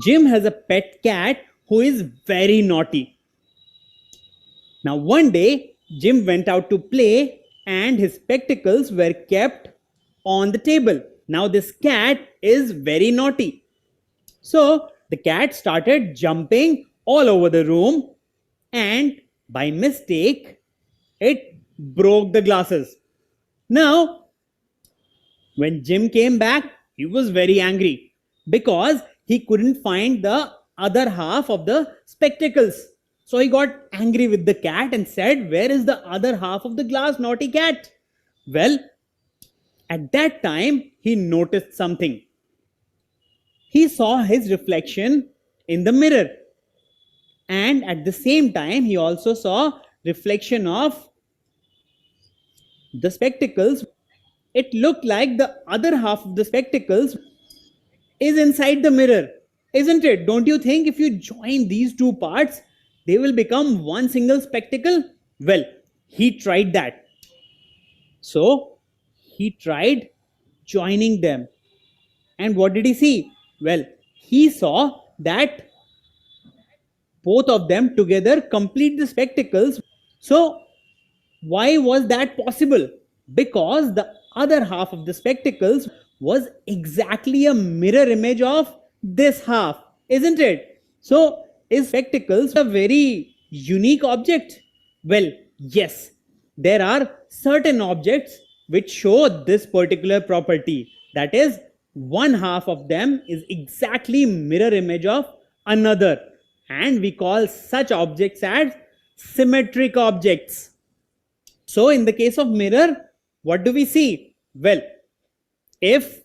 Jim has a pet cat who is very naughty. Now one day, Jim went out to play and his spectacles were kept on the table. Now this cat is very naughty. So the cat started jumping all over the room and by mistake, it broke the glasses. Now, when Jim came back, he was very angry because he couldn't find the other half of the spectacles. So he got angry with the cat and said, "Where is the other half of the glass, naughty cat?" Well, at that time, he noticed something. He saw his reflection in the mirror. And at the same time, he also saw reflection of the spectacles. It looked like the other half of the spectacles is inside the mirror, isn't it? Don't you think if you join these two parts, they will become one single spectacle? Well, he tried that. So, he tried joining them. And what did he see? Well, he saw that both of them together complete the spectacles. So, why was that possible? Because the other half of the spectacles was exactly a mirror image of this half, isn't it? So, is spectacles a very unique object? Well, yes, there are certain objects which show this particular property. That is, one half of them is exactly mirror image of another. And we call such objects as symmetric objects. So in the case of mirror, what do we see? Well, if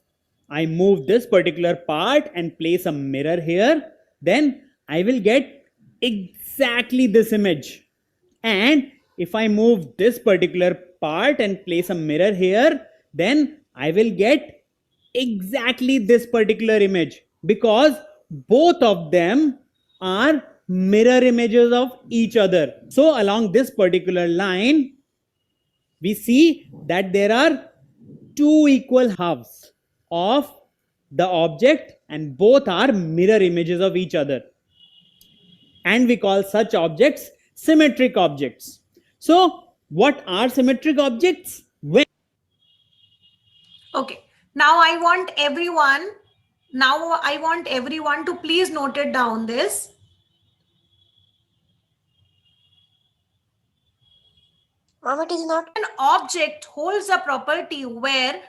I move this particular part and place a mirror here, then I will get exactly this image. And if I move this particular part and place a mirror here, then I will get exactly this particular image, because both of them are mirror images of each other. So along this particular line, we see that there are two equal halves of the object and both are mirror images of each other. And we call such objects symmetric objects. So, what are symmetric objects? Okay, now I want everyone to please note it down this. Mom, it is not. An object holds a property where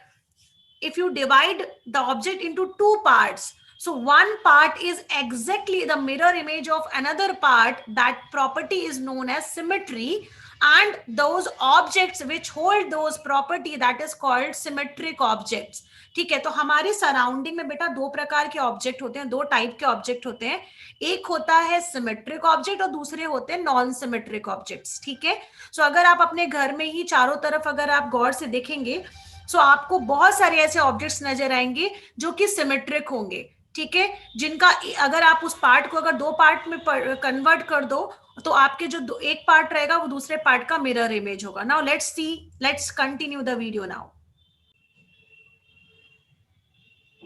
if you divide the object into two parts, so one part is exactly the mirror image of another part, that property is known as symmetry, and those objects which hold those property, that is called symmetric objects. ठीक है, तो हमारे surrounding में बेटा दो प्रकार के object होते हैं, दो टाइप के ऑब्जेक्ट होते हैं. एक होता है सिमेट्रिक ऑब्जेक्ट और दूसरे होते हैं नॉन सिमेट्रिक ऑब्जेक्ट्स. ठीक है, सो अगर आप अपने घर में ही चारों तरफ अगर आप गौर से देखेंगे, सो आपको बहुत सारे ऐसे ऑब्जेक्ट्स नजर आएंगे जो कि सिमेट्रिक होंगे. ठीक है, जिनका अगर आप उस पार्ट को अगर दो पार्ट में कन्वर्ट कर दो, तो आपके जो एक पार्ट रहेगा वो दूसरे पार्ट का मिरर इमेज होगा. Now let's continue the video now.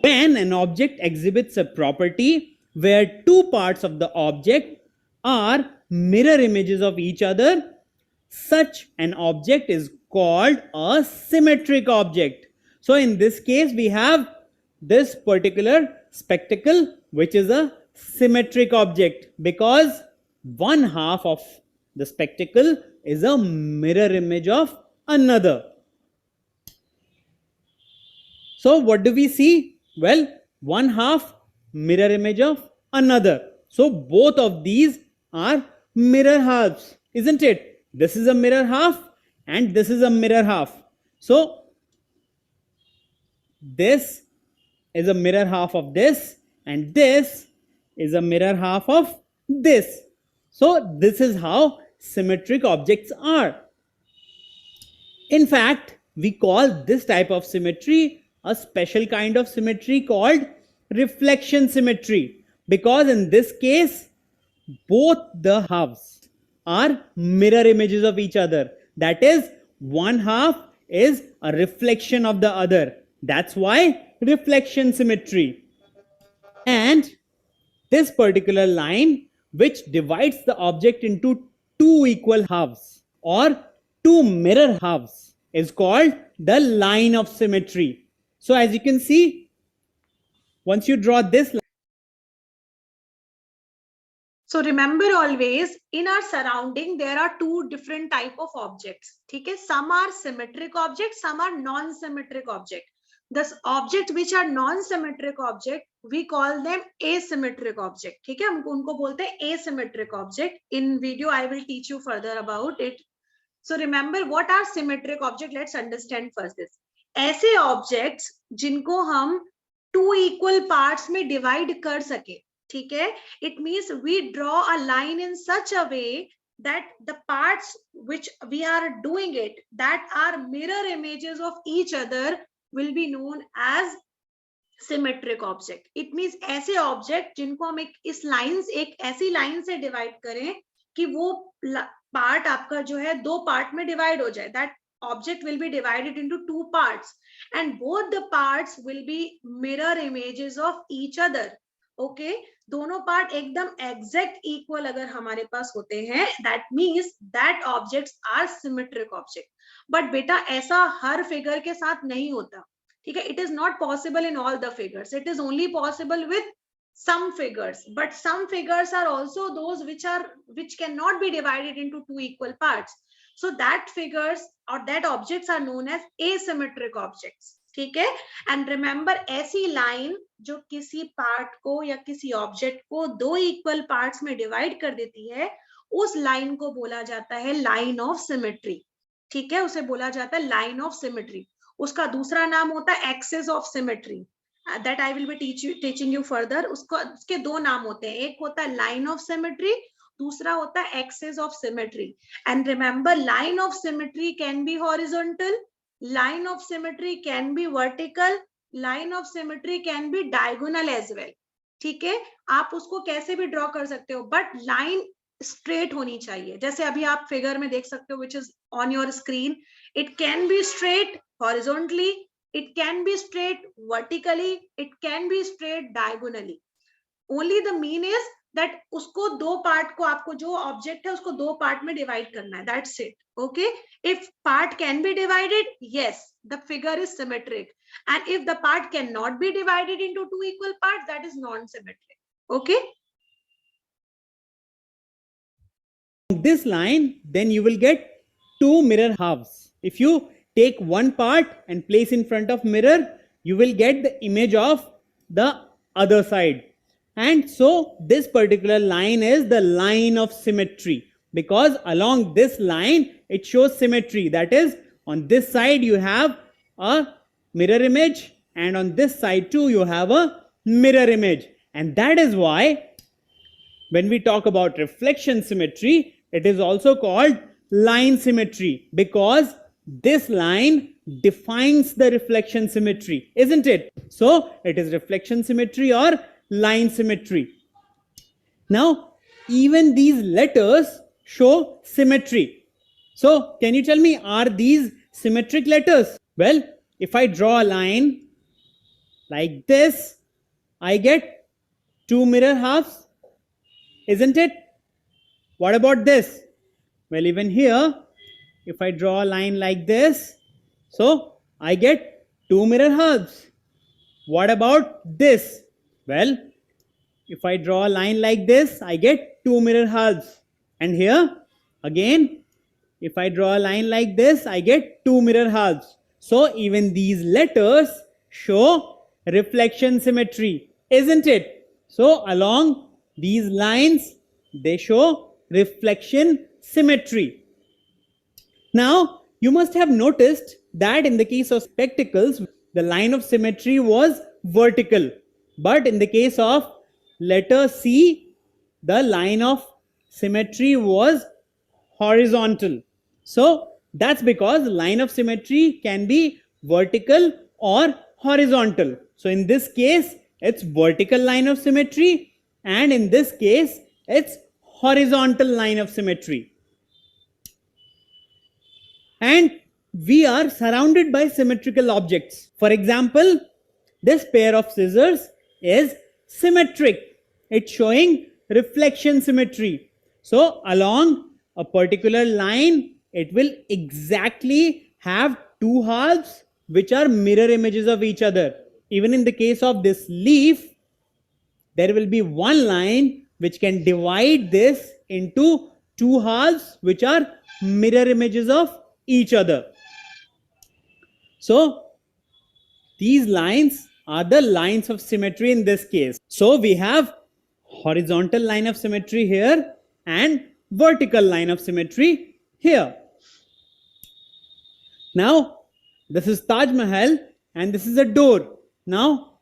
When an object exhibits a property where two parts of the object are mirror images of each other, such an object is called a symmetric object. So in this case, we have this particular spectacle, which is a symmetric object, because one half of the spectacle is a mirror image of another. So what do we see? Well, one half mirror image of another. So both of these are mirror halves, isn't it? This is a mirror half and this is a mirror half. So this is a mirror half of this and this is a mirror half of this. So this is how symmetric objects are. In fact, we call this type of symmetry a special kind of symmetry called reflection symmetry, because in this case both the halves are mirror images of each other. That is, one half is a reflection of the other. That's why reflection symmetry. And this particular line which divides the object into two equal halves or two mirror halves is called the line of symmetry. So as you can see, once you draw this line, so remember always in our surrounding there are two different type of objects. Okay, some are symmetric objects, some are non-symmetric object. The objects which are non-symmetric object we call them asymmetric object. ठीक है, हम उनको बोलते हैं asymmetric object. In video I will teach you further about it. So remember what are symmetric object. Let's understand first this. ऐसे objects जिनको हम two equal parts में divide कर सके. ठीक है, it means we draw a line in such a way that the parts which we are doing it that are mirror images of each other will be known as symmetric object. It means ऐसे object जिनको हम इस lines एक ऐसी line से divide करें कि वो part आपका जो है दो part में divide हो जाए. That object will be divided into two parts and both the parts will be mirror images of each other. Okay, दोनों पार्ट एकदम एग्जैक्ट इक्वल अगर हमारे पास होते हैं that means that objects are symmetric object. But बेटा ऐसा हर figure के साथ नहीं होता. ठीक है, it is not possible in all the figures. It is only possible with some figures, but some figures are also those which cannot be divided into two equal parts. So that figures or that objects are known as asymmetric objects. ठीक है, and remember ऐसी line जो किसी part को या किसी object को दो इक्वल पार्ट्स में डिवाइड कर देती है उस लाइन को बोला जाता है लाइन ऑफ सिमेट्री. ठीक है, उसे बोला जाता है लाइन ऑफ सिमेट्री. उसका दूसरा नाम होता है axis of symmetry. That I will be teaching you further. उसके दो नाम होते हैं, एक होता है लाइन ऑफ सिमेट्री, दूसरा होता है axis of symmetry. And remember line of symmetry can be horizontal, line of symmetry can be vertical, line of symmetry can be diagonal as well. ठीक है, आप उसको कैसे भी ड्रॉ कर सकते हो बट लाइन स्ट्रेट होनी चाहिए. जैसे अभी आप फिगर में देख सकते हो which is on your screen. It can be straight horizontally, it can be straight vertically, it can be straight diagonally. Only the mean is that उसको दो पार्ट को आपको जो ऑब्जेक्ट है उसको दो पार्ट में डिवाइड करना है. That's it. Okay, if part can be divided, yes, the figure is symmetric, and if the part cannot be divided into two equal parts, that is non-symmetric. Okay, this line, then you will get two mirror halves. If you take one part and place in front of mirror, you will get the image of the other side. And so this particular line is the line of symmetry, because along this line it shows symmetry. That is, on this side you have a mirror image and on this side too you have a mirror image. And that is why when we talk about reflection symmetry, it is also called line symmetry, because this line defines the reflection symmetry, isn't it? So it is reflection symmetry or line symmetry. Now even these letters show symmetry. So can you tell me, are these symmetric letters? Well, if I draw a line like this, I get two mirror halves, isn't it? What about this? Well, even here, if I draw a line like this, so I get two mirror halves. What about this? Well, if I draw a line like this, I get two mirror halves. And here again, if I draw a line like this, I get two mirror halves. So even these letters show reflection symmetry, isn't it? So along these lines, they show reflection symmetry. Now you must have noticed that in the case of spectacles, the line of symmetry was vertical. But in the case of letter C, the line of symmetry was horizontal. So that's because line of symmetry can be vertical or horizontal. So in this case, it's vertical line of symmetry, and in this case, it's horizontal line of symmetry. And we are surrounded by symmetrical objects. For example, this pair of scissors is symmetric. It's showing reflection symmetry. So along a particular line, it will exactly have two halves which are mirror images of each other. Even in the case of this leaf, there will be one line which can divide this into two halves which are mirror images of each other. So these lines are the lines of symmetry in this case. So we have horizontal line of symmetry here and vertical line of symmetry here. Now this is Taj Mahal and this is a door. Now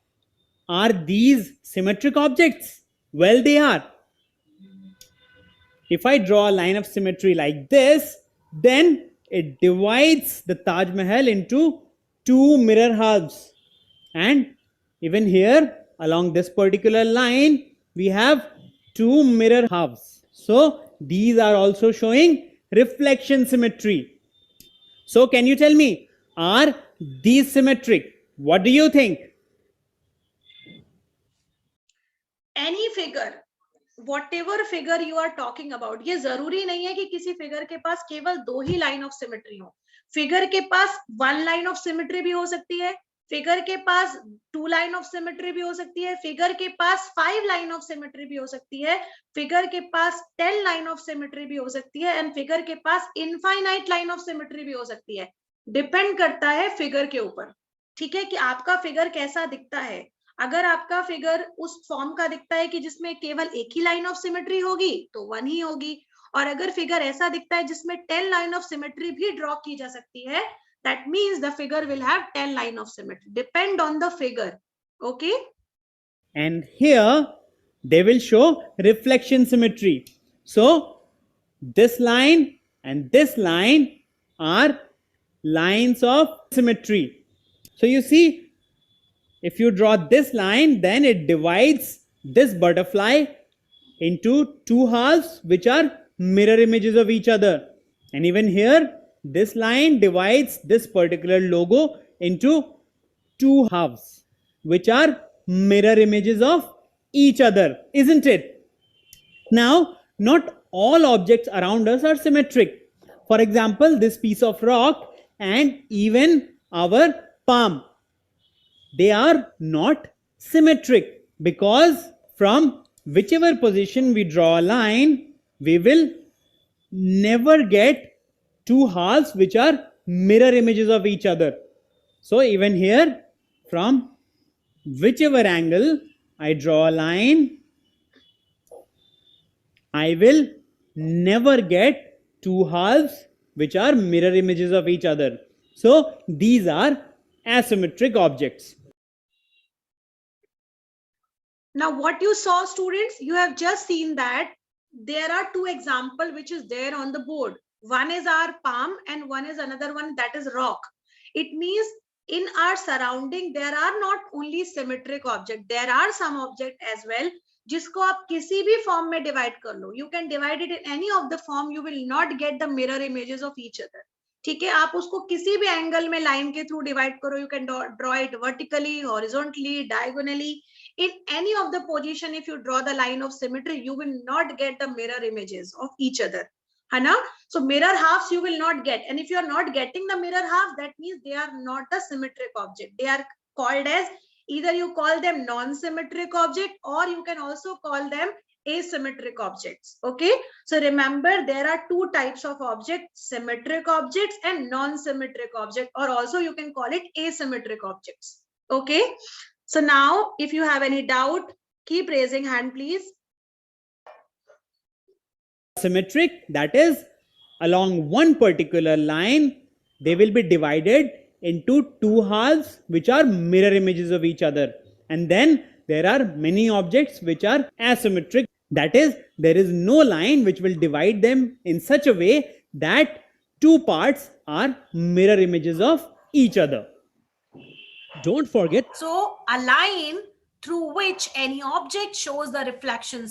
are these symmetric objects? Well, they are. If I draw a line of symmetry like this, then it divides the Taj Mahal into two mirror halves. And even here, along this particular line, we have two mirror halves. So these are also showing reflection symmetry. So can you tell me, are these symmetric? What do you think? Any figure, whatever figure you are talking about, ये जरूरी नहीं है कि किसी figure के पास केवल दो ही line of symmetry हो. फिगर के पास वन लाइन ऑफ सिमेट्री भी हो सकती है, फिगर के पास टू लाइन ऑफ सिमेट्री भी हो सकती है, फिगर के पास 5 लाइन ऑफ सिमेट्री भी हो सकती है, फिगर के पास 10 लाइन ऑफ सिमेट्री भी हो सकती है, एंड फिगर के पास इनफाइनाइट लाइन ऑफ सिमेट्री भी हो सकती है. डिपेंड करता है फिगर के ऊपर. ठीक है, कि आपका फिगर कैसा दिखता है. अगर आपका फिगर उस फॉर्म का दिखता है कि जिसमें केवल एक ही लाइन ऑफ सिमेट्री होगी तो 1 ही होगी, और अगर फिगर ऐसा दिखता है जिसमें 10 लाइन ऑफ सिमेट्री भी ड्रॉ की जा सकती है, that means the figure will have 10 line of symmetry. Depend on the figure. Okay, and here they will show reflection symmetry. So this line and this line are lines of symmetry. So you see, if you draw this line, then it divides this butterfly into two halves which are mirror images of each other. And even here, this line divides this particular logo into two halves which are mirror images of each other, isn't it? Now, not all objects around us are symmetric. For example, this piece of rock and even our palm, they are not symmetric, because from whichever position we draw a line, we will never get two halves which are mirror images of each other. So even here, from whichever angle I draw a line, I will never get two halves which are mirror images of each other. So these are asymmetric objects. now what you saw, students, you have just seen that there are two examples which is there on the board. One is our palm and one is another one, that is rock. It means in our surrounding there are not only symmetric object, there are some object as well जिसको आप किसी भी form में divide कर लो. You can divide it in any of the form, you will not get the mirror images of each other. ठीक है, आप उसको किसी भी एंगल में लाइन के थ्रू डिवाइड करो. You can draw it vertically, horizontally, diagonally. In any of the position, if you draw the line of symmetry, you will not get the mirror images of each other. है ना? So mirror halves you will not get, and if you are not getting the mirror halves, that means they are not a symmetric object. They are called as, either you call them non-symmetric object or you can also call them asymmetric objects. Okay, so remember there are two types of objects, symmetric objects and non-symmetric object, or also you can call it asymmetric objects. Okay, so now if you have any doubt, keep raising hand please. Symmetric, that is, along one particular line, they will be divided into two halves which are mirror images of each other. And then there are many objects which are asymmetric, that is, there is no line which will divide them in such a way that two parts are mirror images of each other. Don't forget. So a line through which any object shows the reflections